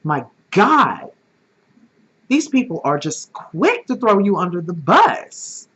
My God, these people are just quick to throw you under the bus.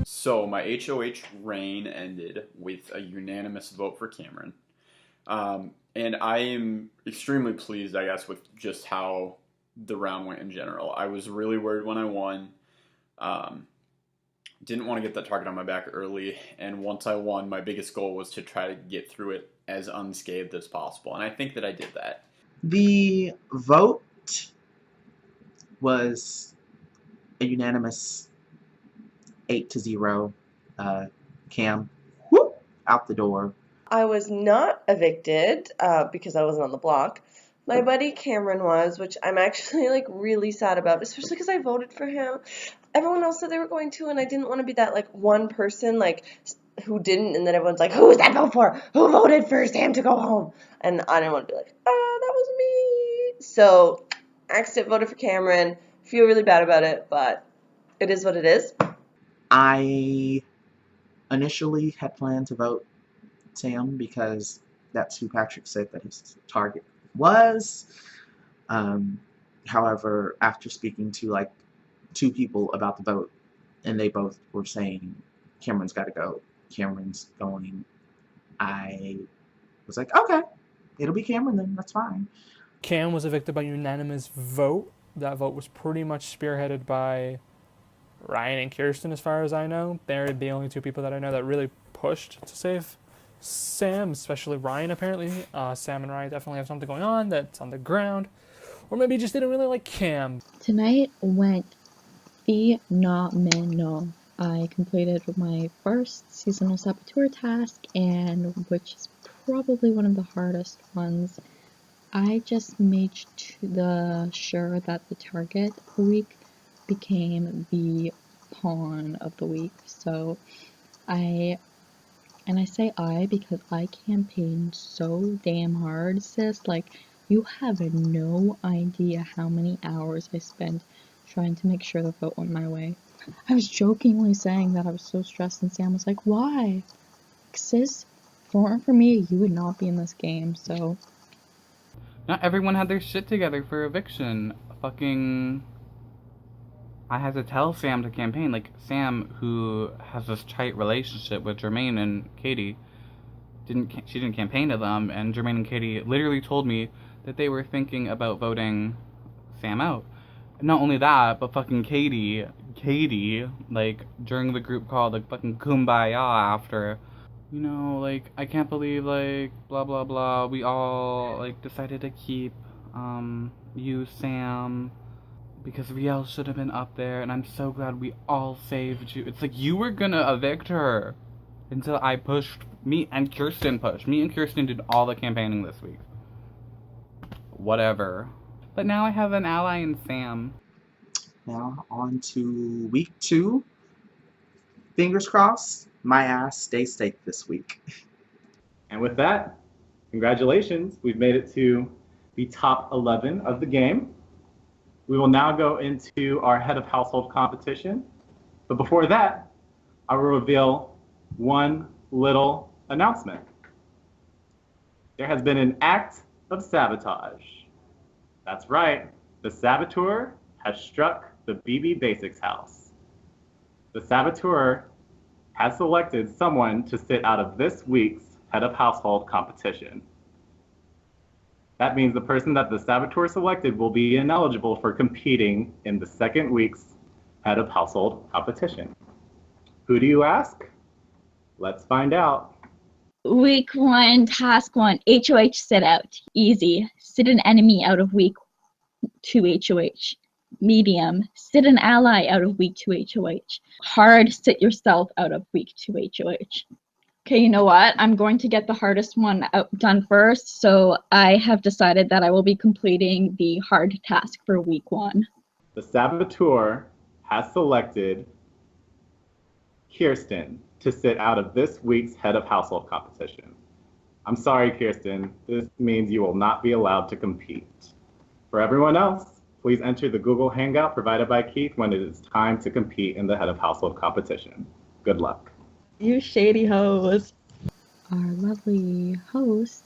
So my HOH reign ended with a unanimous vote for Cameron. And I am extremely pleased, I guess, with just how the round went in general. I was really worried when I won. Didn't want to get that target on my back early. And once I won, my biggest goal was to try to get through it as unscathed as possible. And I think that I did that. The vote was a unanimous 8-0. Cam, whoop, out the door. I was not evicted because I wasn't on the block. My buddy Cameron was, which I'm actually like really sad about, especially because I voted for him. Everyone else said they were going to, and I didn't want to be that like one person like who didn't, and then everyone's like, "Who was that vote for? Who voted for Sam to go home?" And I didn't want to be like, "Oh, that was me." So, accident voted for Cameron. Feel really bad about it, but it is what it is. I initially had planned to vote Sam because that's who Patrick said that his target was. However, after speaking to like 2 people about the vote, and they both were saying Cameron's got to go, Cameron's going, I was like, okay, it'll be Cameron then, that's fine. Cam was evicted by unanimous vote. That vote was pretty much spearheaded by Ryan and Kiersten, as far as I know. They're the only 2 people that I know that really pushed to save Sam, especially Ryan, apparently. Sam and Ryan definitely have something going on that's on the ground. Or maybe just didn't really like Cam. Tonight went phenomenal. I completed my first seasonal saboteur task, and which is probably one of the hardest ones. I just made sure that the target week became the pawn of the week. So I say I because I campaigned so damn hard, sis. Like, you have no idea how many hours I spent trying to make sure the vote went my way. I was jokingly saying that I was so stressed, and Sam was like, why? Sis, if it weren't for me, you would not be in this game, so. Not everyone had their shit together for eviction. I had to tell Sam to campaign. Like, Sam, who has this tight relationship with Jermaine and Katie, she didn't campaign to them, and Jermaine and Katie literally told me that they were thinking about voting Sam out. Not only that, but fucking Katie, like, during the group call, like, fucking kumbaya after, you know, like, I can't believe, like, blah, blah, blah, we all, like, decided to keep, you, Sam, because Riel should have been up there, and I'm so glad we all saved you. It's like, you were gonna evict her until I pushed. Me and Kiersten did all the campaigning this week. Whatever. But now I have an ally in Sam. Now on to week 2. Fingers crossed, my ass stays safe this week. And with that, congratulations. We've made it to the top 11 of the game. We will now go into our head of household competition. But before that, I will reveal one little announcement. There has been an act of sabotage. That's right, the saboteur has struck the BB Basics house. The saboteur has selected someone to sit out of this week's head of household competition. That means the person that the saboteur selected will be ineligible for competing in the second week's head of household competition. Who do you ask? Let's find out. Week 1, task 1, HOH sit out. Easy. Sit an enemy out of week 2 HOH. Medium. Sit an ally out of week 2 HOH. Hard. Sit yourself out of week 2 HOH. Okay, you know what? I'm going to get the hardest one done first, so I have decided that I will be completing the hard task for week 1. the saboteur has selected Kiersten to sit out of this week's Head of Household competition. I'm sorry, Kiersten. This means you will not be allowed to compete. For everyone else, please enter the Google Hangout provided by Keith when it is time to compete in the Head of Household competition. Good luck. You shady hoes. Our lovely host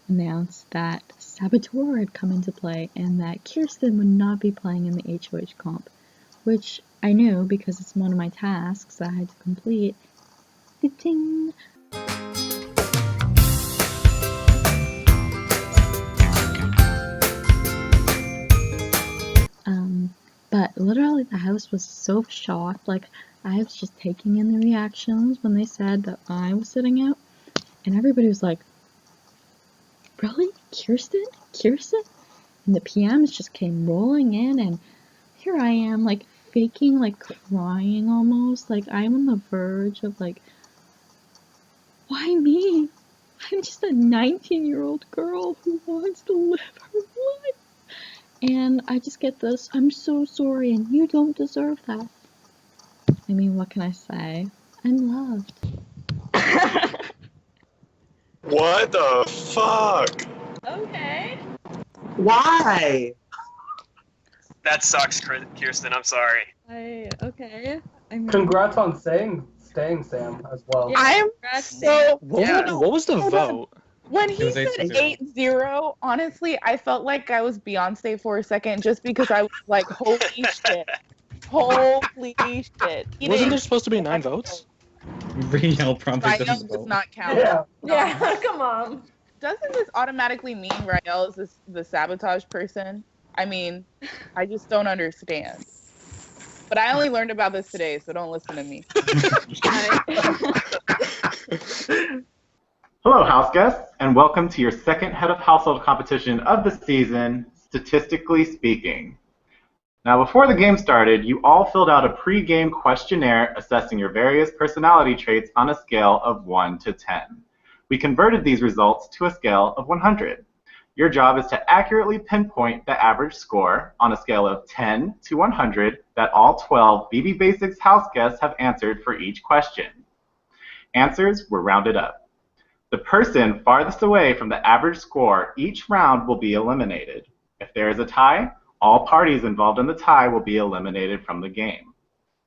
announced that Saboteur had come into play and that Kiersten would not be playing in the HOH comp, which I knew because it's one of my tasks I had to complete. Ding! But literally the house was so shocked, like I was just taking in the reactions when they said that I was sitting out, and everybody was like, really? Kiersten? And the PMs just came rolling in, and here I am, like faking, like crying almost, like I'm on the verge of like, why me? I'm just a 19-year-old girl who wants to live her life. And I just get this, I'm so sorry, and you don't deserve that. I mean, what can I say? I'm loved. What the fuck? Okay. Why? That sucks, Kiersten. I'm sorry. Okay. Congrats on staying, Sam, as well. Yeah. I'm so. What was the vote? When he It was said 8-0. 8-0, honestly, I felt like I was Beyonce for a second just because I was like, holy shit. Holy shit. Wasn't there supposed to be 9 votes? Rael probably Rael doesn't does vote. not count. Yeah. Yeah, come on. Doesn't this automatically mean Rael is the sabotage person? I mean, I just don't understand. But I only learned about this today, so don't listen to me. Hello, house guests, and welcome to your second Head of Household competition of the season, Statistically Speaking. Now, before the game started, you all filled out a pre-game questionnaire assessing your various personality traits on a scale of 1 to 10. We converted these results to a scale of 100. Your job is to accurately pinpoint the average score on a scale of 10 to 100 that all 12 BB Basics house guests have answered for each question. Answers were rounded up. The person farthest away from the average score each round will be eliminated. If there is a tie, all parties involved in the tie will be eliminated from the game.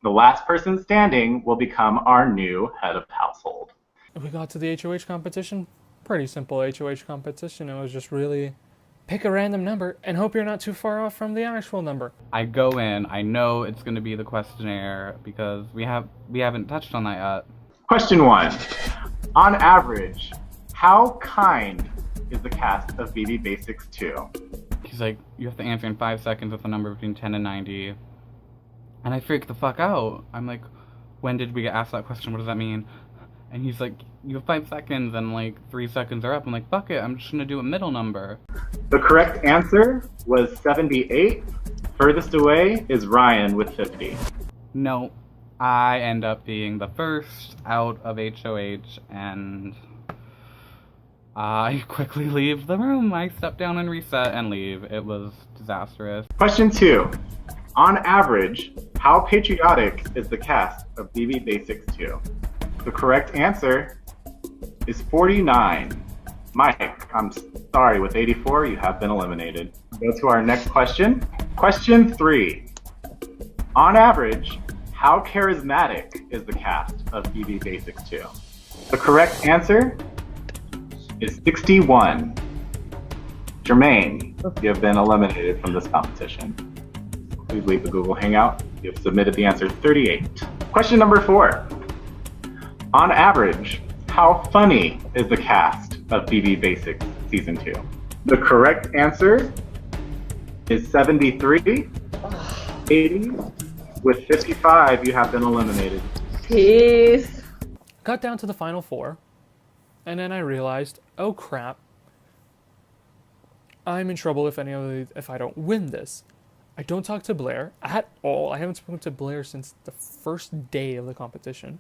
The last person standing will become our new head of household. We got to the HOH competition. Pretty simple HOH competition. It was just really pick a random number and hope you're not too far off from the actual number. I go in, I know it's going to be the questionnaire because we haven't touched on that yet. Question 1. On average, how kind is the cast of BB Basics 2? He's like, you have to answer in 5 seconds with a number between 10 and 90. And I freak the fuck out. I'm like, when did we get asked that question? What does that mean? And he's like, you have 5 seconds, and like 3 seconds are up. I'm like, fuck it, I'm just gonna do a middle number. The correct answer was 78. Furthest away is Ryan with 50. No, I end up being the first out of HOH, and I quickly leave the room. I step down and reset and leave. It was disastrous. Question 2. On average, how patriotic is the cast of BB Basics 2? The correct answer is 49. Mike, I'm sorry, with 84, you have been eliminated. Go to our next question. Question 3. On average, how charismatic is the cast of BB Basics 2? The correct answer is 61. Jermaine, you have been eliminated from this competition. Please leave the Google Hangout. You have submitted the answer 38. Question number 4. On average, how funny is the cast of BB Basics Season 2? The correct answer is 73. 80. With 55, you have been eliminated. Peace. Got down to the final 4, and then I realized, oh crap, I'm in trouble if I don't win this. I don't talk to Blair at all. I haven't spoken to Blair since the first day of the competition.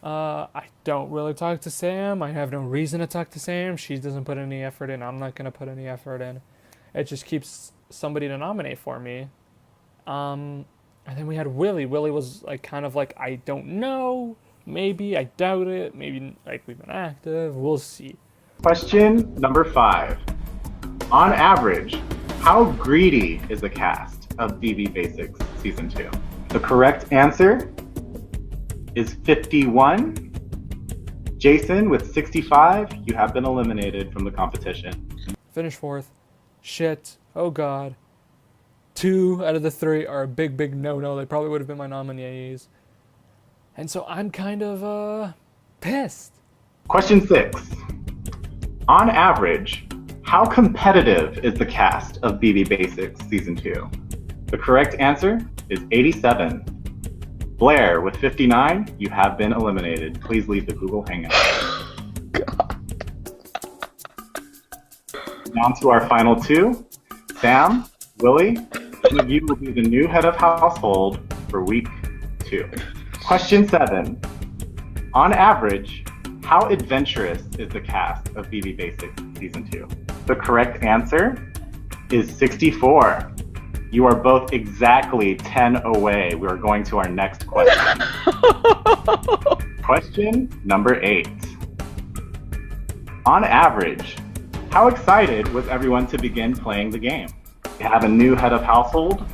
I don't really talk to Sam. I have no reason to talk to Sam. She doesn't put any effort in. I'm not going to put any effort in. It just keeps somebody to nominate for me. And then we had Willy. Willy was like kind of like, I don't know, maybe, I doubt it, maybe like we've been active, we'll see. Question number 5. On average, how greedy is the cast of BB Basics Season 2? The correct answer is 51. Jason, with 65, you have been eliminated from the competition. Finished 4th. Shit. Oh god. 2 out of the 3 are a big no-no. They probably would have been my nominees. And so I'm kind of, pissed. Question 6. On average, how competitive is the cast of BB Basics Season 2? The correct answer is 87. Blair, with 59, you have been eliminated. Please leave the Google Hangout. Down to our final 2. Sam, Willy, one of you will be the new head of household for week 2. Question 7. On average, how adventurous is the cast of BB Basics Season 2? The correct answer is 64. You are both exactly 10 away. We are going to our next question. Question number 8. On average, how excited was everyone to begin playing the game? You have a new head of household.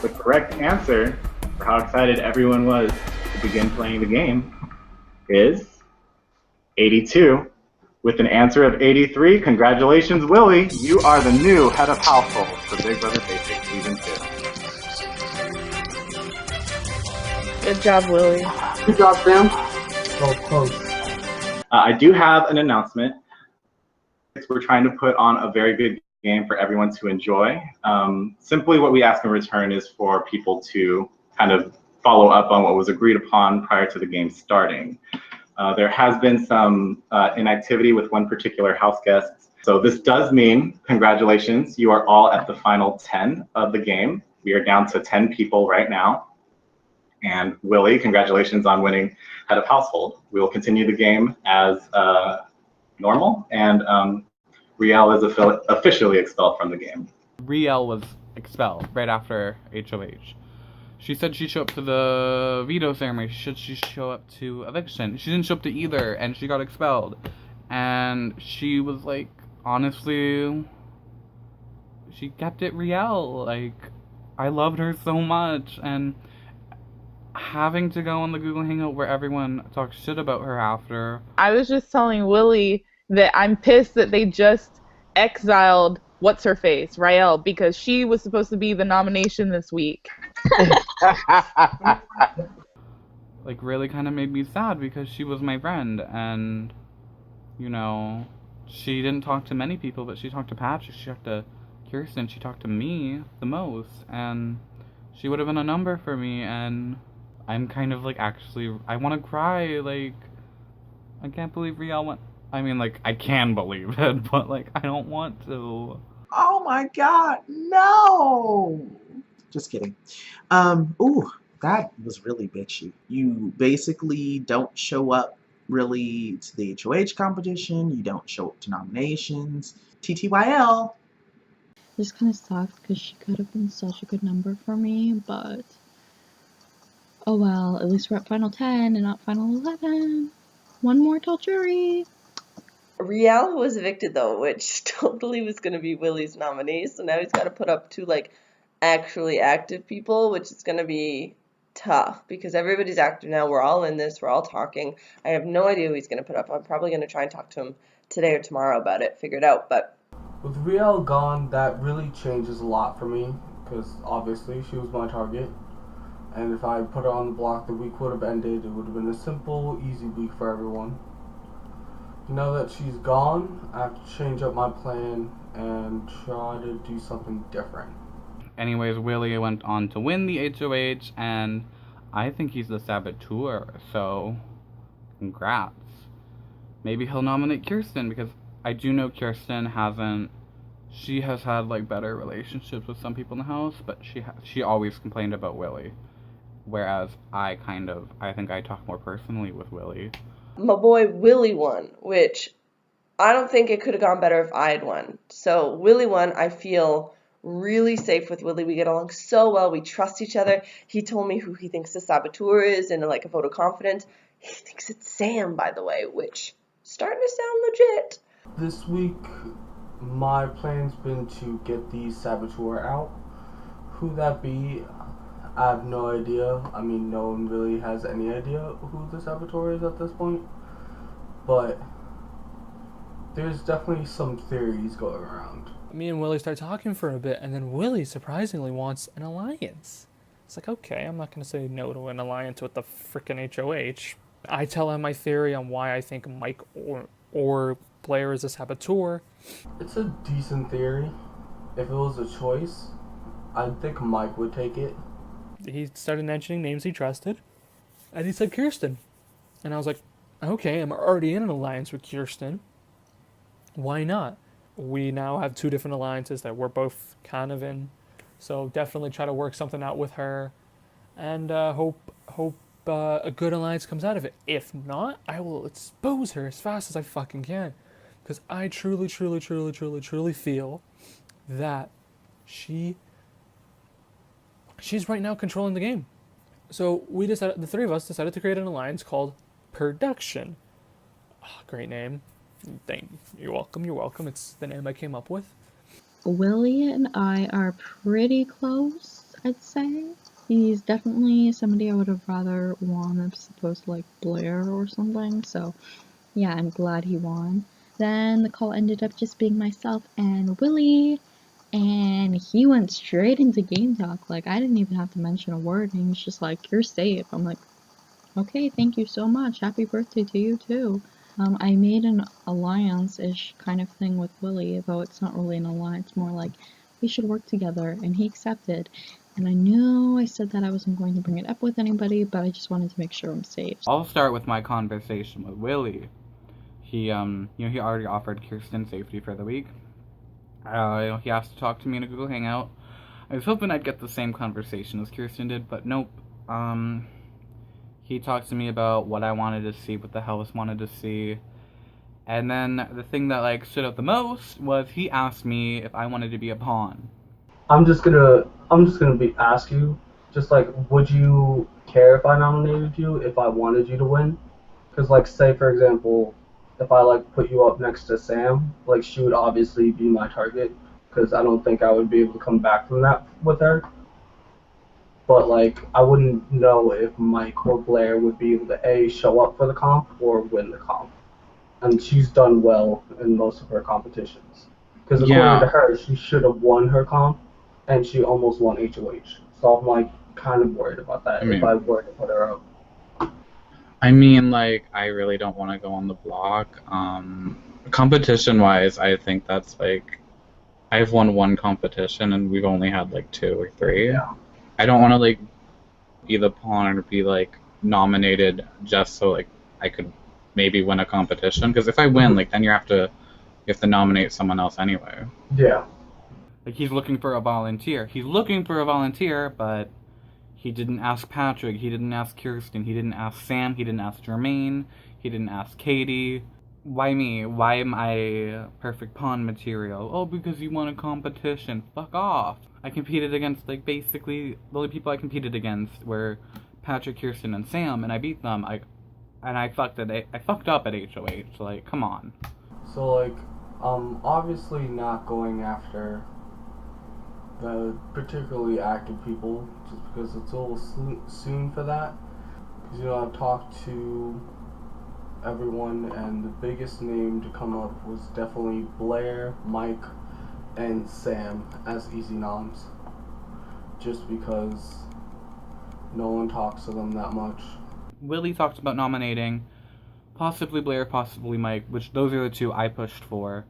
The correct answer for how excited everyone was to begin playing the game is 82. With an answer of 83, congratulations, Willy. You are the new head of household for Big Brother Basics Season 2. Good job, Willy. Good job, Sam. So close. I do have an announcement. We're trying to put on a very good game for everyone to enjoy. Simply what we ask in return is for people to kind of follow up on what was agreed upon prior to the game starting. There has been some inactivity with one particular house guest. So this does mean, congratulations, you are all at the final 10 of the game. We are down to 10 people right now. And Willy, congratulations on winning head of household. We will continue the game as normal, and Riel is officially expelled from the game. Riel was expelled right after HOH. She said she'd show up to the veto ceremony. Should she show up to eviction? She didn't show up to either, and she got expelled. And she was like, honestly, she kept it Riel. Like, I loved her so much, and having to go on the Google Hangout where everyone talks shit about her after. I was just telling Willy that I'm pissed that they just exiled what's-her-face, Rael, because she was supposed to be the nomination this week. Like, really kind of made me sad because she was my friend, and, you know, she didn't talk to many people, but she talked to Patrick, she talked to Kiersten, she talked to me the most, and she would have been a number for me, and I'm kind of, like, actually, I want to cry, like, I can't believe Riel went. I mean, like, I can believe it, but, like, I don't want to. Oh my god, no! Just kidding. Ooh, that was really bitchy. You basically don't show up really to the HOH competition, you don't show up to nominations. TTYL. This kind of sucks because she could have been such a good number for me, but oh well, at least we're at final 10 and not final 11. One more till jury. Riel, who was evicted though, which totally was going to be Willy's nominee, so now he's got to put up two like actually active people, which is going to be tough because everybody's active now. We're all in this, we're all talking. I have no idea who he's going to put up. I'm probably going to try and talk to him today or tomorrow about it, figure it out. But with Riel gone, that really changes a lot for me because obviously she was my target. And if I put her on the block, the week would have ended. It would have been a simple, easy week for everyone. Now that she's gone, I have to change up my plan and try to do something different. Anyways, Willy went on to win the HOH, and I think he's the saboteur, so congrats. Maybe he'll nominate Kiersten, because I do know Kiersten she has had, like, better relationships with some people in the house, but she always complained about Willy. Whereas I think I talk more personally with Willy. my boy Willy won, which I don't think it could have gone better if I had won. So Willy won, I feel really safe with Willy. We get along so well. We trust each other. He told me who he thinks the saboteur is in like a vote of confidence. He thinks it's Sam, by the way, which starting to sound legit. This week, my plan's been to get the saboteur out. Who that be, I have no idea. I mean, no one really has any idea who the saboteur is at this point. But there's definitely some theories going around. Me and Willy start talking for a bit, and then Willy surprisingly wants an alliance. It's like, okay, I'm not going to say no to an alliance with the frickin' HOH. I tell him my theory on why I think Mike or Blair is a saboteur. It's a decent theory. If it was a choice, I think Mike would take it. He started mentioning names he trusted, and he said Kiersten. And I was like, okay, I'm already in an alliance with Kiersten. Why not? We now have 2 different alliances that we're both kind of in, so definitely try to work something out with her, and hope a good alliance comes out of it. If not, I will expose her as fast as I fucking can, because I truly feel that she's right now controlling the game. So the 3 of us decided to create an alliance called Production. Oh, great name. You're welcome. It's the name I came up with. Willy and I are pretty close, I'd say. He's definitely somebody I would have rather won as opposed to like Blair or something, so yeah, I'm glad he won. Then the call ended up just being myself and Willy, and he went straight into game talk. Like, I didn't even have to mention a word, and he was just like, you're safe. I'm like, okay, thank you so much. Happy birthday to you too. I made an alliance-ish kind of thing with Willy, though it's not really an alliance, more like we should work together, and he accepted. And I know I said that I wasn't going to bring it up with anybody, but I just wanted to make sure I'm safe. I'll start with my conversation with Willy. He already offered Kiersten safety for the week. He asked to talk to me in a Google Hangout. I was hoping I'd get the same conversation as Kiersten did, but nope. He talked to me about what I wanted to see, what the house wanted to see. And then the thing that like stood out the most was he asked me if I wanted to be a pawn. I'm just gonna ask you, just like, would you care if I nominated you if I wanted you to win? Because like, say for example, if I like put you up next to Sam, like she would obviously be my target, because I don't think I would be able to come back from that with her. But like, I wouldn't know if Mike or Blair would be able to A, show up for the comp or win the comp. And she's done well in most of her competitions. Because according to her, she should have won her comp, and she almost won HOH. So I'm like kind of worried about that if I were to put her up. I mean, like, I really don't want to go on the block. Competition-wise, I think that's like, I've won 1 competition and we've only had like 2 or 3. Yeah. I don't want to like be the pawn or be like nominated just so like I could maybe win a competition. Because if I win, like then you have to nominate someone else anyway. Yeah. Like he's looking for a volunteer. But he didn't ask Patrick. He didn't ask Kiersten. He didn't ask Sam. He didn't ask Jermaine. He didn't ask Katie. Why me? Why am I perfect pawn material? Oh, because you won a competition. Fuck off. I competed against, like, basically, the only people I competed against were Patrick, Kiersten, and Sam, and I beat them. I fucked up at HOH. Like, come on. So, like, obviously not going after the particularly active people, just because it's a little soon for that. Because, you know, I've talked to everyone, and the biggest name to come up was definitely Blair, Mike, and Sam as easy noms, just because no one talks to them that much. Willy talked about nominating possibly Blair, possibly Mike, which those are the 2 I pushed for.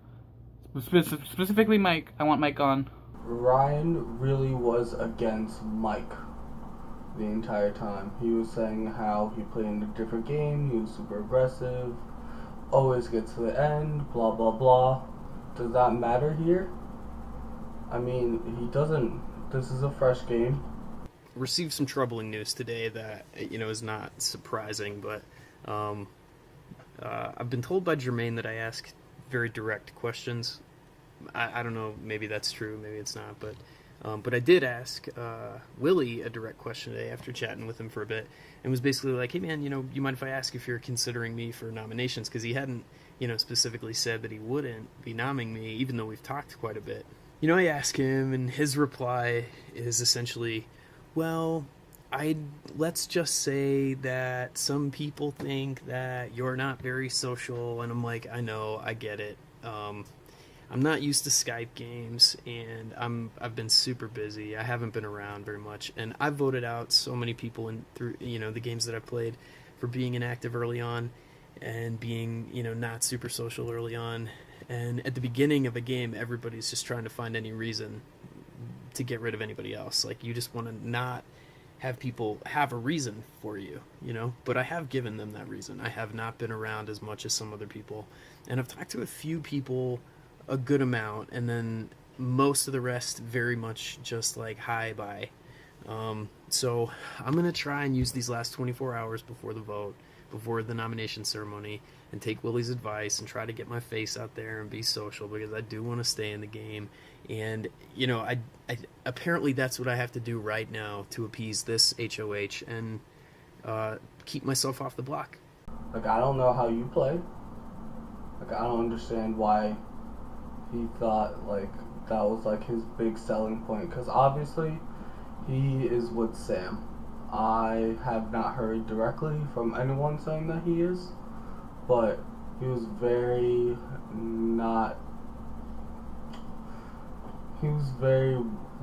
Specifically Mike. I want Mike on. Ryan really was against Mike the entire time. He was saying how he played in a different game, he was super aggressive, always get to the end, blah blah blah. Does that matter here? I mean, he doesn't. This is a fresh game. Received some troubling news today that, you know, is not surprising, but I've been told by Jermaine that I ask very direct questions I don't know, maybe that's true, maybe it's not, but I did ask Willy a direct question today after chatting with him for a bit, and was basically like, hey man, you mind if I ask if you're considering me for nominations? Because he hadn't, specifically said that he wouldn't be nomming me, even though we've talked quite a bit. I asked him, and his reply is essentially, well, let's just say that some people think that you're not very social, and I'm like, I know, I get it. I'm not used to Skype games, and I've been super busy. I haven't been around very much, and I've voted out so many people through the games that I've played for being inactive early on, and being not super social early on. And at the beginning of a game, everybody's just trying to find any reason to get rid of anybody else. Like, you just want to not have people have a reason for you, But I have given them that reason. I have not been around as much as some other people, and I've talked to a few people a good amount, and then most of the rest very much just like hi, bye. So I'm going to try and use these last 24 hours before the vote, before the nomination ceremony, and take Willy's advice and try to get my face out there and be social, because I do want to stay in the game. And, I apparently that's what I have to do right now to appease this HOH and keep myself off the block. Like, I don't know how you play. Like, I don't understand why he thought, like, that was, like, his big selling point. Because obviously, he is with Sam. I have not heard directly from anyone saying that he is. But he was very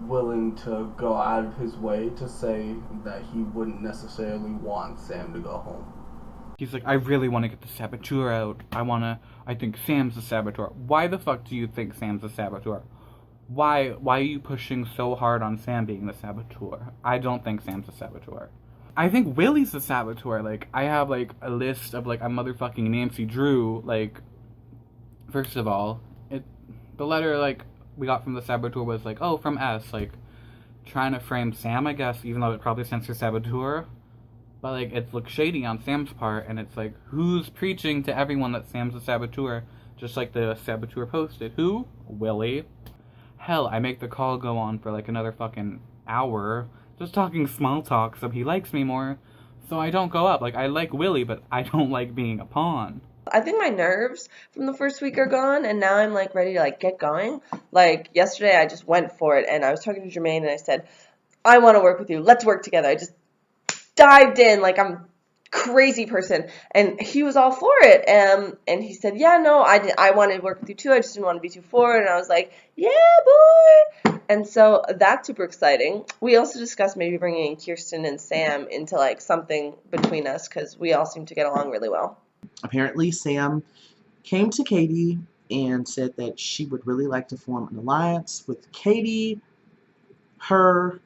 willing to go out of his way to say that he wouldn't necessarily want Sam to go home. He's like, I really want to get the saboteur out. I think Sam's the saboteur. Why the fuck do you think Sam's the saboteur? Why are you pushing so hard on Sam being the saboteur? I don't think Sam's the saboteur. I think Willy's the saboteur. Like, I have, like, a list of, like, a motherfucking Nancy Drew. Like, first of all, the letter, like, we got from the saboteur was, like, oh, from S. Like, trying to frame Sam, I guess, even though it probably stands for saboteur. But, like, it looks shady on Sam's part, and it's like, who's preaching to everyone that Sam's a saboteur? Just like the saboteur posted. Who? Willy. Hell, I make the call go on for, like, another fucking hour, just talking small talk so he likes me more, so I don't go up. Like, I like Willy, but I don't like being a pawn. I think my nerves from the first week are gone, and now I'm, like, ready to, like, get going. Like, yesterday I just went for it, and I was talking to Jermaine, and I said, I want to work with you. Let's work together. I just dived in like I'm a crazy person, and he was all for it. And he said, yeah, no, I wanted to work with you too. I just didn't want to be too forward. And I was like, yeah, boy. And so that's super exciting. We also discussed maybe bringing Kiersten and Sam into like something between us, because we all seem to get along really well. Apparently, Sam came to Katie and said that she would really like to form an alliance with Katie, her,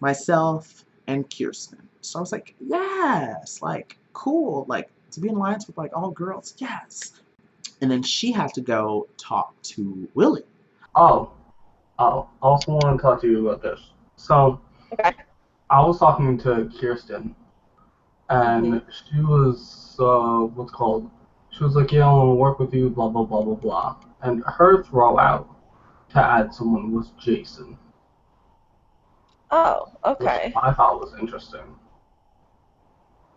myself, and Kiersten. So I was like, yes, like, cool, like, to be in alliance with, like, all girls, yes. And then she had to go talk to Willy. I also want to talk to you about this. So, okay. I was talking to Kiersten, and she was, she was like, yeah, I want to work with you, blah, blah, blah, blah, blah. And her throw out to add someone was Jason. Oh, okay. Which I thought was interesting.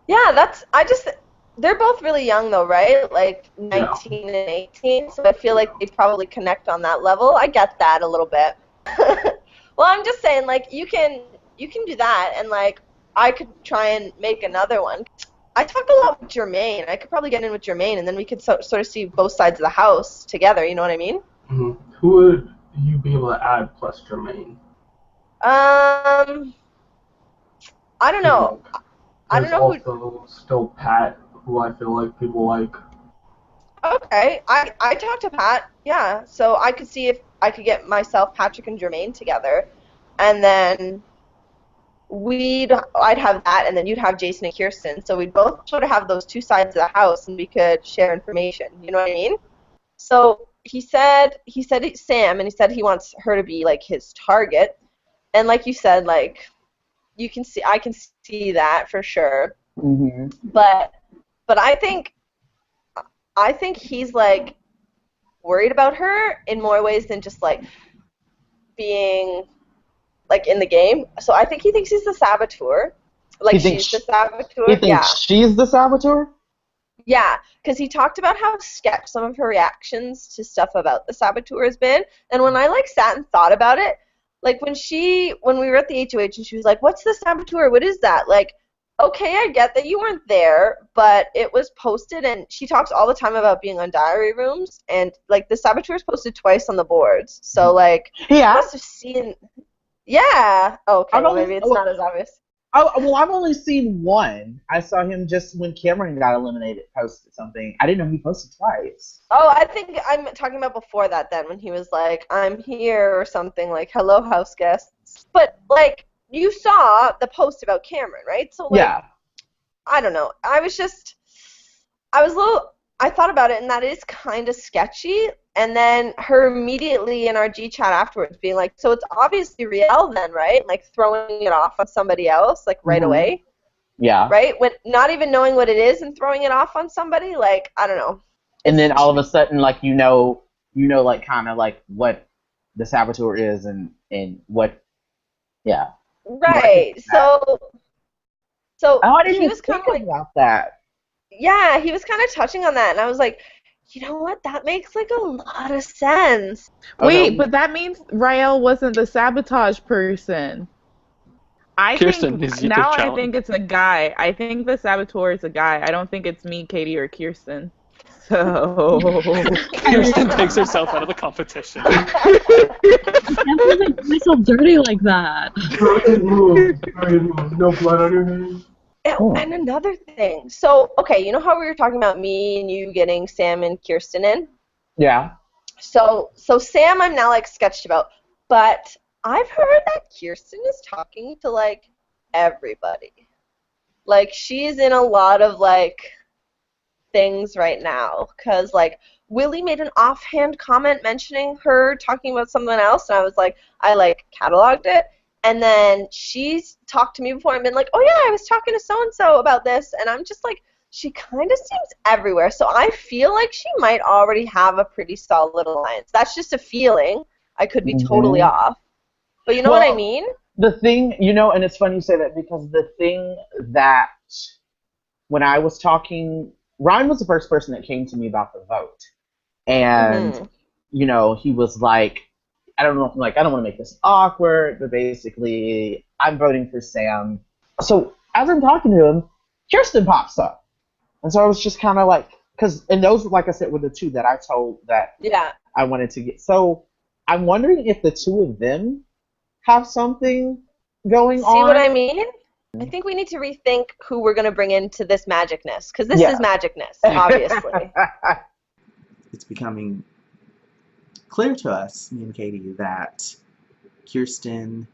Yeah, they're both really young though, right? Like 19 and 18, so I feel like they probably connect on that level. I get that a little bit. Well, I'm just saying, like, you can do that, and like I could try and make another one. I talked a lot with Jermaine. I could probably get in with Jermaine, and then we could sort of see both sides of the house together. You know what I mean? Mm-hmm. Who would you be able to add plus Jermaine? I don't know. I don't know who. There's also still Pat, who I feel like people like. Okay, I talked to Pat, yeah. So I could see if I could get myself, Patrick, and Jermaine together, and then I'd have that, and then you'd have Jason and Kiersten. So we'd both sort of have those two sides of the house, and we could share information. You know what I mean? So he said it's Sam, and he said he wants her to be like his target, and like you said, like I can see that for sure. Mm-hmm. But I think he's like worried about her in more ways than just like being like in the game. So I think he thinks he's the saboteur. Like she's the saboteur. He thinks she's the saboteur? Yeah, because he talked about how sketch some of her reactions to stuff about the saboteur has been. And when I like sat and thought about it, like when we were at the HOH and she was like, "What's the saboteur? What is that?" Like, okay, I get that you weren't there, but it was posted, and she talks all the time about being on diary rooms, and like the saboteur is posted twice on the boards. So like, yeah, must have seen. Yeah. Okay. Well, maybe it's not as obvious. Oh, well, I've only seen one. I saw him just when Cameron got eliminated, posted something. I didn't know he posted twice. Oh, I think I'm talking about before that then, when he was like, "I'm here," or something like, "Hello, house guests." But, like, you saw the post about Cameron, right? So, like, Yeah. I don't know. I thought about it, and that is kind of sketchy. And then her immediately in our G chat afterwards being like, "So it's obviously Riel then, right?" Like throwing it off on somebody else, like right away. Yeah. Right? When not even knowing what it is and throwing it off on somebody, like, I don't know. And then all of a sudden, like, you know, like, kind of like what the saboteur is and what, yeah. Right. So I didn't he was kind of like, about that. Yeah, he was kind of touching on that, and I was like, you know what? That makes like a lot of sense. Wait, but that means Rael wasn't the sabotage person. Kiersten, is your I challenge? think it's a guy. I think the saboteur is a guy. I don't think it's me, Katie, or Kiersten. So Kiersten takes herself out of the competition. I can't make myself dirty like that. No blood on your hands. And another thing. So, okay, you know how we were talking about me and you getting Sam and Kiersten in? Yeah. So Sam I'm now like sketched about, but I've heard that Kiersten is talking to like everybody. Like she's in a lot of like things right now, because like Willy made an offhand comment mentioning her talking about someone else, and I was like, I like cataloged it. And then she's talked to me before and been like, "Oh yeah, I was talking to so-and-so about this," and I'm just like, she kind of seems everywhere. So I feel like she might already have a pretty solid alliance. That's just a feeling. I could be totally off. But you know what I mean? The thing, and it's funny you say that, because the thing that when I was talking, Ryan was the first person that came to me about the vote. And, he was like, I don't want to make this awkward, but basically, I'm voting for Sam. So as I'm talking to him, Kiersten pops up. And so I was just kind of like, and those, like I said, were the two that I told that I wanted to get. So I'm wondering if the two of them have something going on. See what I mean? I think we need to rethink who we're going to bring into this magicness, because this is magicness, obviously. It's becoming clear to us, me and Katie, that Kiersten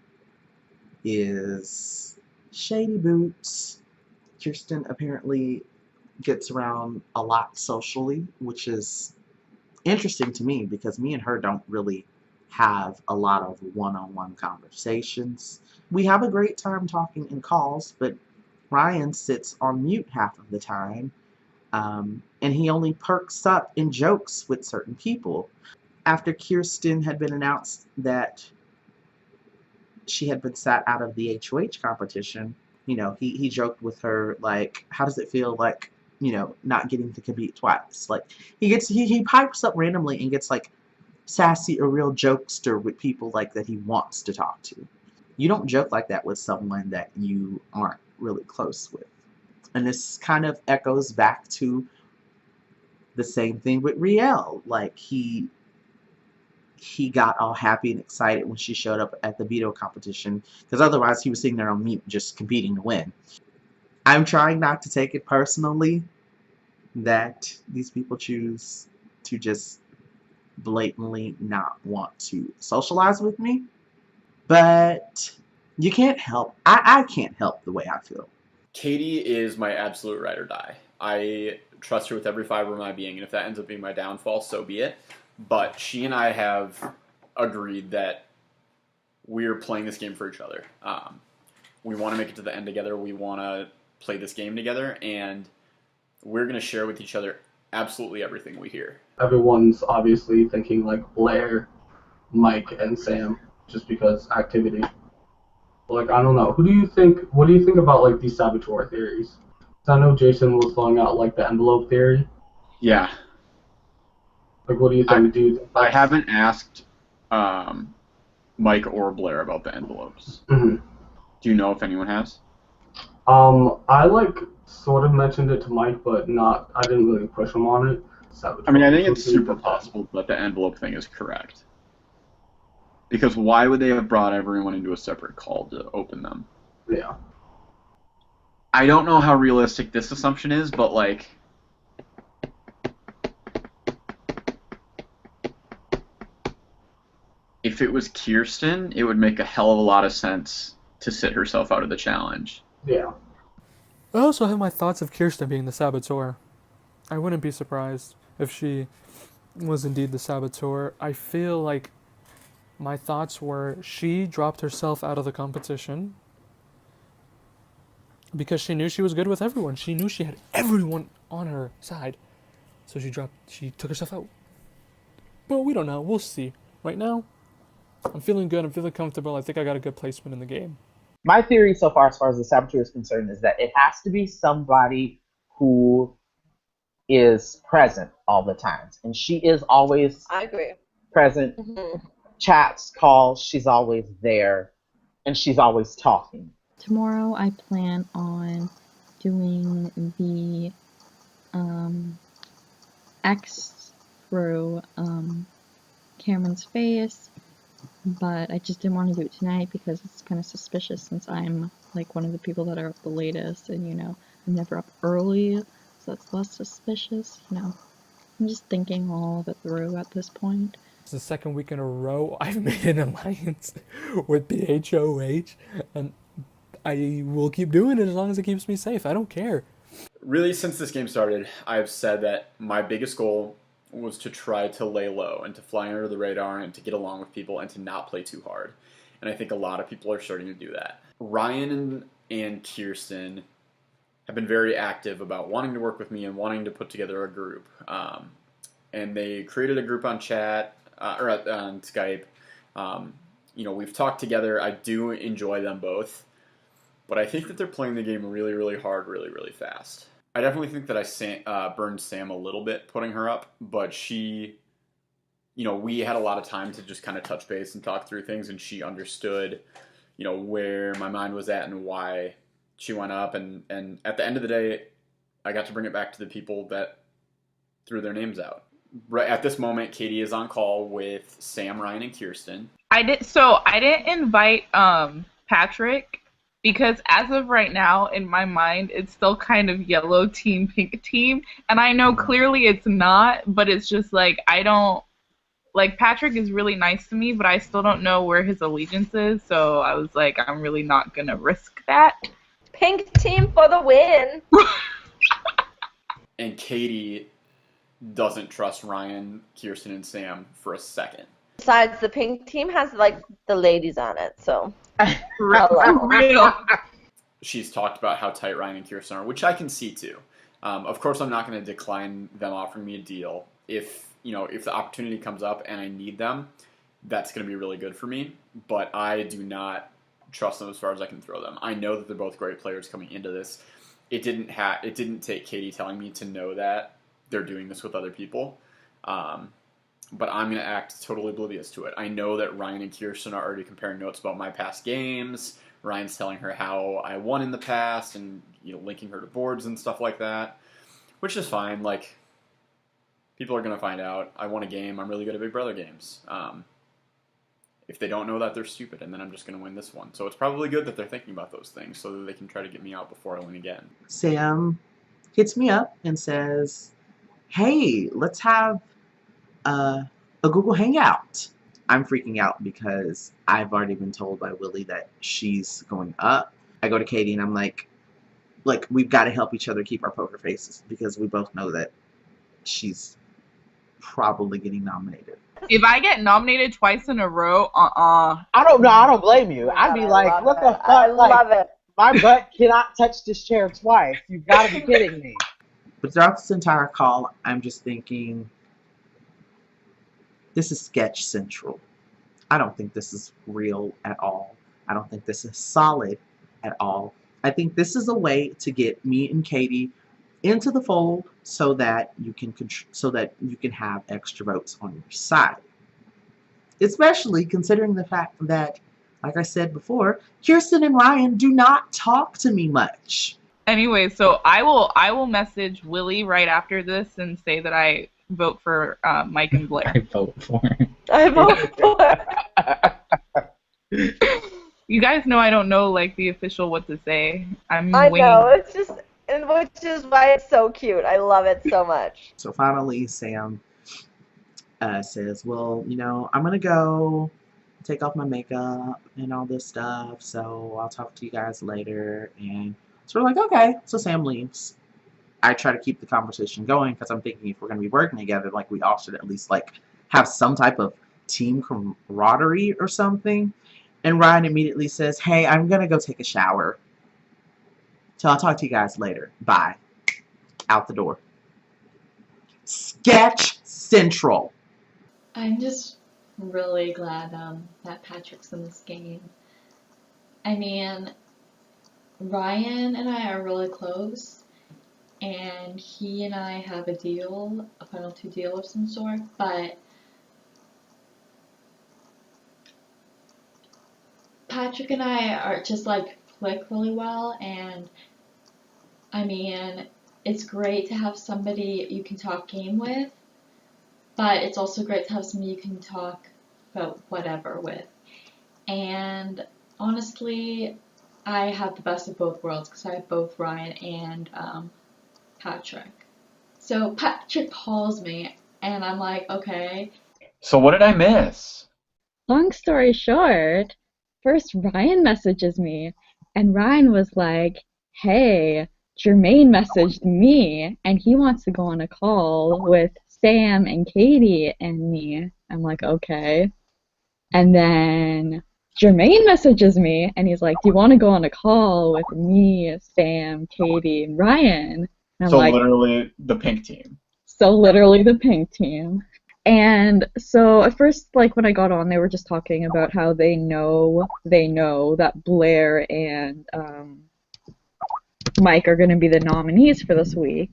is shady boots. Kiersten apparently gets around a lot socially, which is interesting to me, because me and her don't really have a lot of one-on-one conversations. We have a great time talking in calls, but Ryan sits on mute half of the time, and he only perks up in jokes with certain people. After Kiersten had been announced that she had been sat out of the HOH competition, he joked with her, like, how does it feel like, not getting to compete twice? Like, he pipes up randomly and gets, like, sassy or real jokester with people, like, that he wants to talk to. You don't joke like that with someone that you aren't really close with. And this kind of echoes back to the same thing with Riel. Like, he got all happy and excited when she showed up at the veto competition, because otherwise he was sitting there on mute just competing to win. I'm trying not to take it personally that these people choose to just blatantly not want to socialize with me, but you can't help. I can't help the way I feel. Katie is my absolute ride or die. I trust her with every fiber of my being, and if that ends up being my downfall, so be it. But she and I have agreed that we're playing this game for each other. We want to make it to the end together. We want to play this game together, and we're going to share with each other absolutely everything we hear. Everyone's obviously thinking like Blair, Mike, and Sam, just because activity. Like, I don't know. What do you think about, like, these saboteur theories? 'Cause I know Jason was throwing out, like, the envelope theory. Yeah. Like, what do you think? I haven't asked Mike or Blair about the envelopes. Mm-hmm. Do you know if anyone has? I, like, sort of mentioned it to Mike, but I didn't really push him on it. I mean, I think it's super possible that the envelope thing is correct. Because why would they have brought everyone into a separate call to open them? Yeah. I don't know how realistic this assumption is, but, like, if it was Kiersten, it would make a hell of a lot of sense to sit herself out of the challenge. Yeah. I also have my thoughts of Kiersten being the saboteur. I wouldn't be surprised if she was indeed the saboteur. I feel like my thoughts were she dropped herself out of the competition because she knew she was good with everyone. She knew she had everyone on her side. So she took herself out. But we don't know. We'll see. Right now, I'm feeling good. I'm feeling comfortable. I think I got a good placement in the game. My theory so far as the saboteur is concerned, is that it has to be somebody who is present all the time. And she is always I agree. present. Mm-hmm. Chats, calls, she's always there. And she's always talking. Tomorrow I plan on doing the X through Cameron's face, but I just didn't want to do it tonight because it's kind of suspicious since I'm like one of the people that are up the latest, and I'm never up early, so that's less suspicious. I'm just thinking all of it through at this point. It's the second week in a row I've made an alliance with the HOH, and I will keep doing it as long as it keeps me safe. I don't care. Really, since this game started, I've said that my biggest goal was to try to lay low and to fly under the radar and to get along with people and to not play too hard. And I think a lot of people are starting to do that. Ryan and Kiersten have been very active about wanting to work with me and wanting to put together a group. And they created a group on chat, or on Skype. We've talked together. I do enjoy them both. But I think that they're playing the game really, really hard, really, really fast. I definitely think that I burned Sam a little bit putting her up, but she, we had a lot of time to just kind of touch base and talk through things, and she understood, where my mind was at and why she went up, and at the end of the day, I got to bring it back to the people that threw their names out. Right at this moment, Katie is on call with Sam, Ryan, and Kiersten. I didn't invite Patrick, because as of right now, in my mind, it's still kind of yellow team, pink team. And I know clearly it's not, but it's just like, Patrick is really nice to me, but I still don't know where his allegiance is. So I was like, I'm really not going to risk that. Pink team for the win. And Katie doesn't trust Ryan, Kiersten, and Sam for a second. Besides, the pink team has, the ladies on it, so... For real. She's talked about how tight Ryan and Kiersten are, which I can see too. Of course, I'm not going to decline them offering me a deal. If the opportunity comes up and I need them, that's going to be really good for me. But I do not trust them as far as I can throw them. I know that they're both great players coming into this. It didn't take Katie telling me to know that they're doing this with other people. But I'm going to act totally oblivious to it. I know that Ryan and Kiersten are already comparing notes about my past games. Ryan's telling her how I won in the past and, linking her to boards and stuff like that, which is fine. People are going to find out. I won a game. I'm really good at Big Brother games. If they don't know that, they're stupid, and then I'm just going to win this one. So it's probably good that they're thinking about those things so that they can try to get me out before I win again. Sam hits me up and says, hey, let's have a Google Hangout. I'm freaking out because I've already been told by Willy that she's going up. I go to Katie and I'm like, we've got to help each other keep our poker faces because we both know that she's probably getting nominated. If I get nominated twice in a row, I don't know. I don't blame you. I'd be like, what the fuck? I love it. My butt cannot touch this chair twice. You've got to be kidding me. But throughout this entire call, I'm just thinking, this is sketch central. I don't think this is real at all. I don't think this is solid at all. I think this is a way to get me and Katie into the fold so that you can have extra votes on your side. Especially considering the fact that, like I said before, Kiersten and Ryan do not talk to me much. Anyway, so I will message Willy right after this and say that I vote for Mike and Blair. I vote for him. I vote for You guys know I don't know like the official what to say. I winging. know, it's just, and which is why it's so cute. I love it so much. So finally, Sam says, well, you know, I'm going to go take off my makeup and all this stuff, so I'll talk to you guys later. And so we're like, okay. So Sam leaves. I try to keep the conversation going because I'm thinking if we're going to be working together, like we all should at least like have some type of team camaraderie or something. And Ryan immediately says, hey, I'm going to go take a shower. So I'll talk to you guys later. Bye. Out the door. Sketch Central. I'm just really glad that Patrick's in this game. I mean, Ryan and I are really close, and he and I have a deal, a penalty deal of some sort, but Patrick and I are just like click really well, and I mean, it's great to have somebody you can talk game with, but it's also great to have somebody you can talk about whatever with. And honestly, I have the best of both worlds because I have both Ryan and Patrick. So Patrick calls me, and I'm like, okay. So what did I miss? Long story short, first Ryan messages me, and Ryan was like, hey, Jermaine messaged me, and he wants to go on a call with Sam and Katie and me. I'm like, okay. And then Jermaine messages me, and he's like, do you want to go on a call with me, Sam, Katie, and Ryan? And I'm So like, literally the pink team. so literally the pink team. And so at first, like when I got on, they were just talking about how they know that Blair and Mike are going to be the nominees for this week.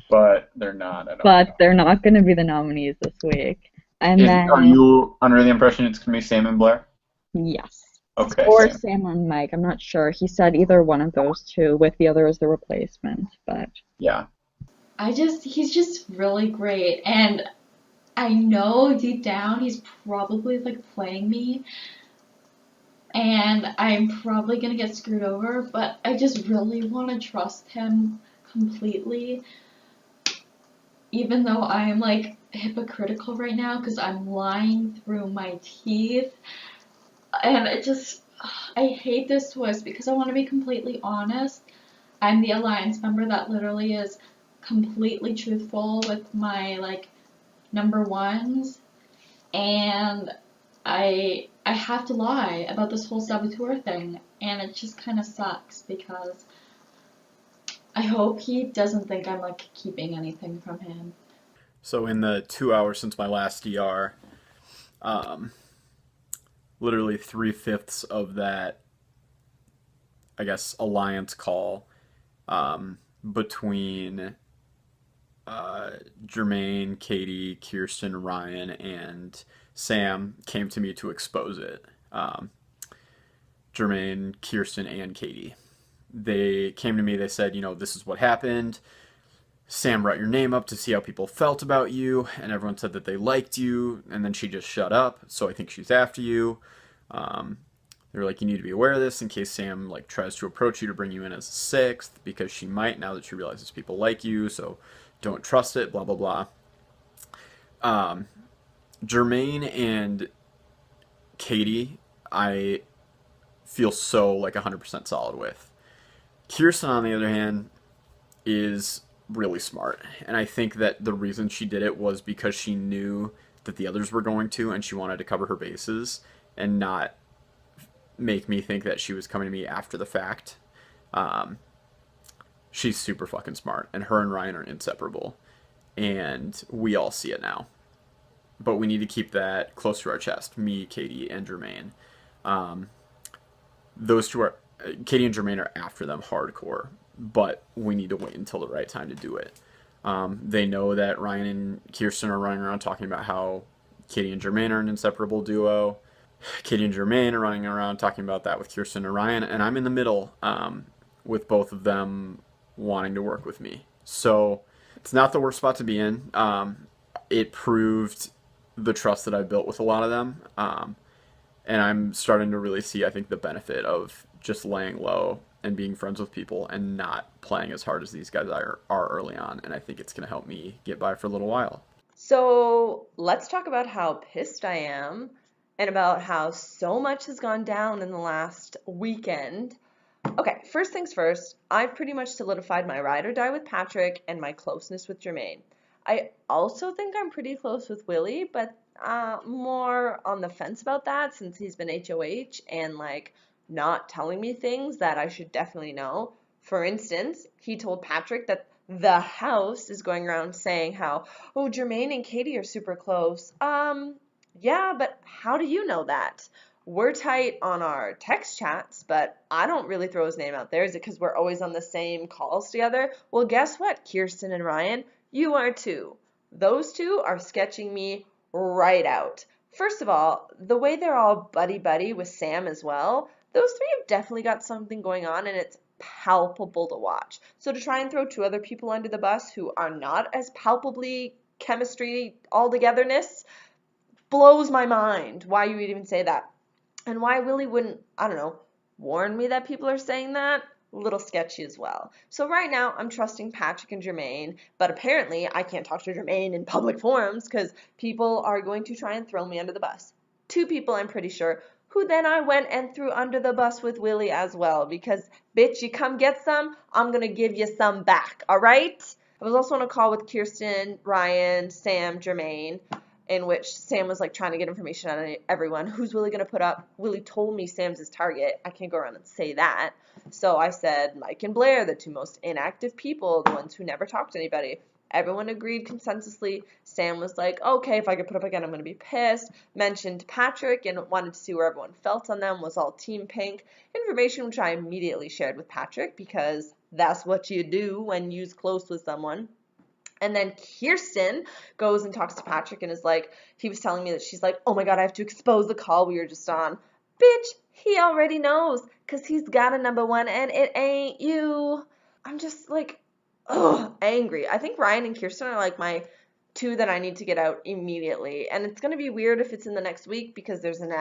But they're not. But they're not going to be the nominees this week. And then Are you under the impression it's going to be Sam and Blair? yes. Okay. Or Sam. Sam or Mike. I'm not sure. He said either one of those two, with the other as the replacement. But Yeah. he's just really great, and I know deep down he's probably like playing me, and I'm probably gonna get screwed over, but I just really want to trust him completely, even though I am like hypocritical right now because I'm lying through my teeth, and I hate this twist because I want to be completely honest. I'm the alliance member that literally is completely truthful with my like number ones, and I have to lie about this whole saboteur thing, and it just kind of sucks because I hope he doesn't think I'm like keeping anything from him. So in the 2 hours since my last DR, literally 3/5 of that, I guess, alliance call between Jermaine, Katie, Kiersten, Ryan, and Sam came to me to expose it. Jermaine, Kiersten, and Katie. They came to me, they said, you know, this is what happened. Sam wrote your name up to see how people felt about you, and everyone said that they liked you, and then she just shut up, so I think she's after you. They were like, you need to be aware of this in case Sam like tries to approach you to bring you in as a sixth, because she might now that she realizes people like you, so don't trust it, blah, blah, blah. Jermaine and Katie, I feel so like 100% solid with. Kiersten, on the other hand, is really smart, and I think that the reason she did it was because she knew that the others were going to, and she wanted to cover her bases and not make me think that she was coming to me after the fact. she's super fucking smart, and her and Ryan are inseparable, and we all see it now. But we need to keep that close to our chest. Me, Katie, and Jermaine. Those two are... Katie and Jermaine are after them hardcore, but we need to wait until the right time to do it. They know that Ryan and Kiersten are running around talking about how Katie and Jermaine are an inseparable duo. Katie and Jermaine are running around talking about that with Kiersten and Ryan, and I'm in the middle with both of them wanting to work with me. So it's not the worst spot to be in. It proved the trust that I built with a lot of them, and I'm starting to really see, I think, the benefit of just laying low and being friends with people and not playing as hard as these guys are early on, and I think it's going to help me get by for a little while. So let's talk about how pissed I am and about how so much has gone down in the last weekend. Okay, first things first, I've pretty much solidified my ride or die with Patrick and my closeness with Jermaine. I also think I'm pretty close with Willy, but more on the fence about that since he's been HOH and like not telling me things that I should definitely know. For instance, he told Patrick that the house is going around saying how, oh, Jermaine and Katie are super close. Yeah, but how do you know that? We're tight on our text chats, but I don't really throw his name out there. Is it because we're always on the same calls together? Well, guess what, Kiersten and Ryan? You are too. Those two are sketching me right out. First of all, the way they're all buddy-buddy with Sam as well, those three have definitely got something going on, and it's palpable to watch. So to try and throw two other people under the bus who are not as palpably chemistry all-togetherness blows my mind why you would even say that. And why Willy wouldn't, I don't know, warn me that people are saying that? A little sketchy as well. So right now, I'm trusting Patrick and Jermaine, but apparently I can't talk to Jermaine in public forums because people are going to try and throw me under the bus. Two people, I'm pretty sure, who then I went and threw under the bus with Willy as well because, bitch, you come get some, I'm going to give you some back, all right? I was also on a call with Kiersten, Ryan, Sam, Jermaine, in which Sam was like trying to get information out of everyone. Who's Willy going to put up? Willy told me Sam's his target. I can't go around and say that. So I said Mike and Blair, the two most inactive people, the ones who never talked to anybody. Everyone agreed consensusly. Sam was like, okay, if I get put up again, I'm going to be pissed. Mentioned Patrick and wanted to see where everyone felt on them, was all Team Pink. Information which I immediately shared with Patrick because that's what you do when you're close with someone. And then Kiersten goes and talks to Patrick and is like, he was telling me that she's like, oh my God, I have to expose the call we were just on. Bitch, he already knows because he's got a number one and it ain't you. I'm just like, angry. I think Ryan and Kiersten are like my two that I need to get out immediately. And it's going to be weird if it's in the next week because there's an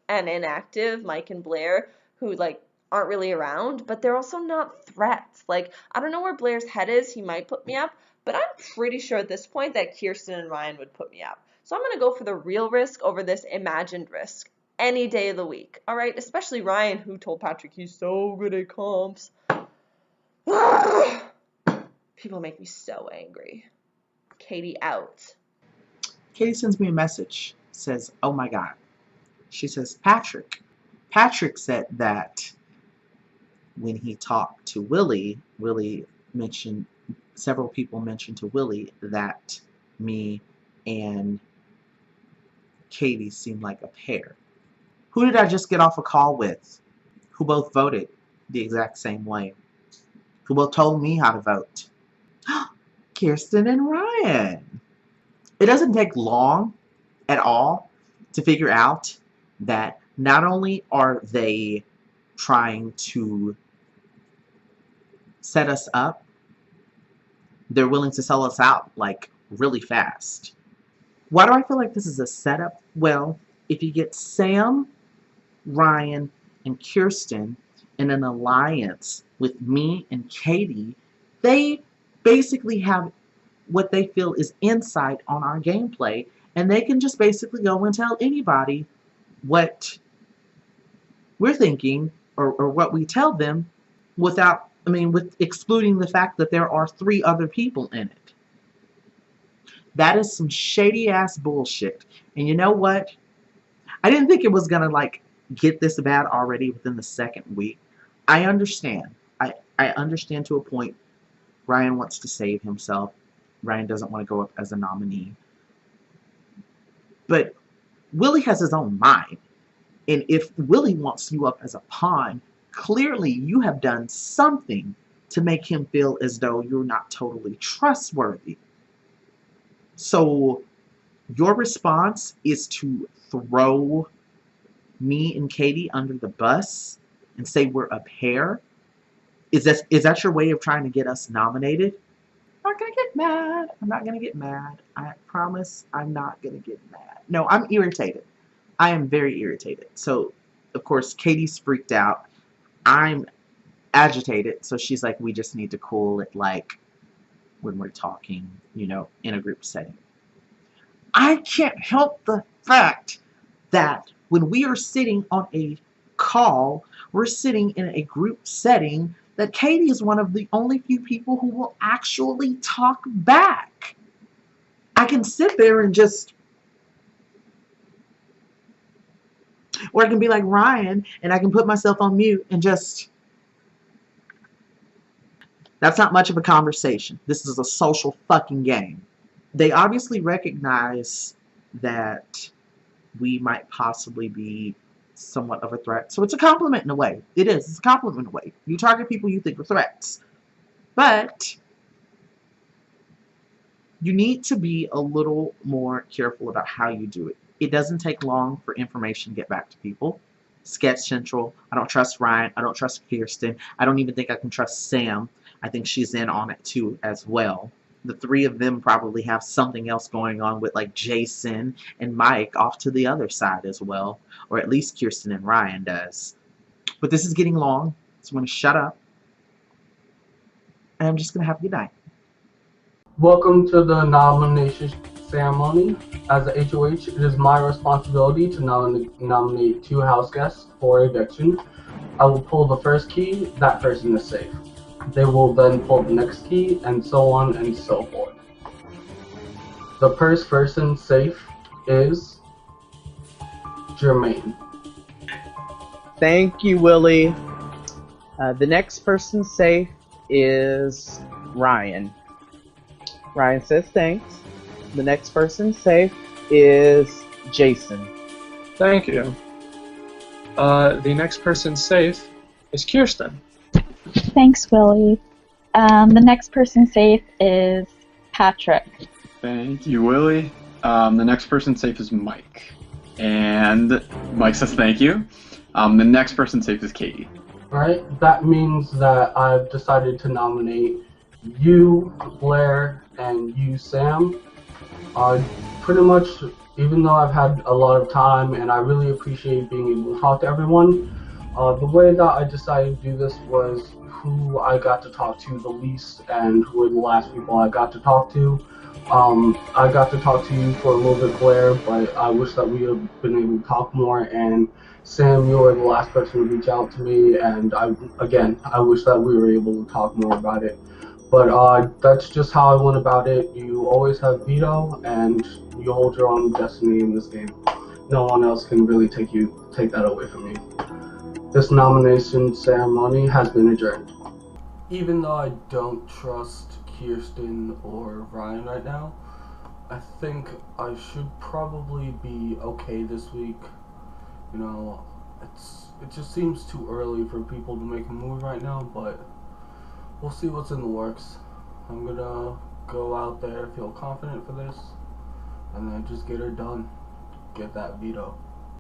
inactive Mike and Blair who like aren't really around, but they're also not threats. Like, I don't know where Blair's head is. He might put me up. But I'm pretty sure at this point that Kiersten and Ryan would put me up. So I'm going to go for the real risk over this imagined risk any day of the week. All right? Especially Ryan, who told Patrick he's so good at comps. People make me so angry. Katie out. Katie sends me a message. Says, oh my God. She says, Patrick. Patrick said that when he talked to Willy, Willy mentioned... Several people mentioned to Willy that me and Katie seemed like a pair. Who did I just get off a call with? Who both voted the exact same way? Who both told me how to vote? Kiersten and Ryan. It doesn't take long at all to figure out that not only are they trying to set us up, they're willing to sell us out, like, really fast. Why do I feel like this is a setup? Well, if you get Sam, Ryan, and Kiersten in an alliance with me and Katie, they basically have what they feel is insight on our gameplay, and they can just basically go and tell anybody what we're thinking or what we tell them without... with excluding the fact that there are 3 other people in it. That is some shady ass bullshit. And you know what? I didn't think it was gonna like get this bad already within the second week. I understand. I understand to a point Ryan wants to save himself. Ryan doesn't want to go up as a nominee. But Willy has his own mind. And if Willy wants you up as a pawn, clearly you have done something to make him feel as though you're not totally trustworthy. So your response is to throw me and Katie under the bus and say we're a pair? Is that your way of trying to get us nominated? I'm not gonna get mad. I'm not gonna get mad. I promise I'm not gonna get mad. No, I'm irritated. I am very irritated. So, of course, Katie's freaked out. I'm agitated. So she's like, we just need to cool it, like, when we're talking, you know, in a group setting. I can't help the fact that when we are sitting on a call, we're sitting in a group setting, that Katie is one of the only few people who will actually talk back. I can sit there and just, or I can be like Ryan and I can put myself on mute and just, that's not much of a conversation. This is a social fucking game. They obviously recognize that we might possibly be somewhat of a threat. So it's a compliment in a way. It is. It's a compliment in a way. You target people you think are threats. But you need to be a little more careful about how you do it. It doesn't take long for information to get back to people. Sketch Central. I don't trust Ryan. I don't trust Kiersten. I don't even think I can trust Sam. I think she's in on it too as well. The three of them probably have something else going on with like Jason and Mike off to the other side as well. Or at least Kiersten and Ryan does. But this is getting long, so I'm going to shut up. And I'm just going to have a good night. Welcome to the nomination ceremony. As a HOH, it is my responsibility to nominate 2 house guests for eviction. I will pull the first key, that person is safe. They will then pull the next key, and so on and so forth. The first person safe is Jermaine. Thank you, Willy. The next person safe is Ryan. Ryan says thanks. The next person safe is Jason. Thank you. The next person safe is Kiersten. Thanks, Willy. The next person safe is Patrick. Thank you, Willy. The next person safe is Mike. And Mike says thank you. The next person safe is Katie. Alright, that means that I've decided to nominate you, Blair, and you, Sam. Pretty much, even though I've had a lot of time and I really appreciate being able to talk to everyone, the way that I decided to do this was who I got to talk to the least and who were the last people I got to talk to. I got to talk to you for a little bit, Blair, but I wish that we had been able to talk more. And Sam, you were the last person to reach out to me, and I wish that we were able to talk more about it. But that's just how I went about it. You always have veto, and you hold your own destiny in this game. No one else can really take that away from you. This nomination ceremony has been adjourned. Even though I don't trust Kiersten or Ryan right now, I think I should probably be okay this week. You know, it just seems too early for people to make a move right now, but we'll see what's in the works. I'm gonna go out there, feel confident for this, and then just get her done. Get that veto.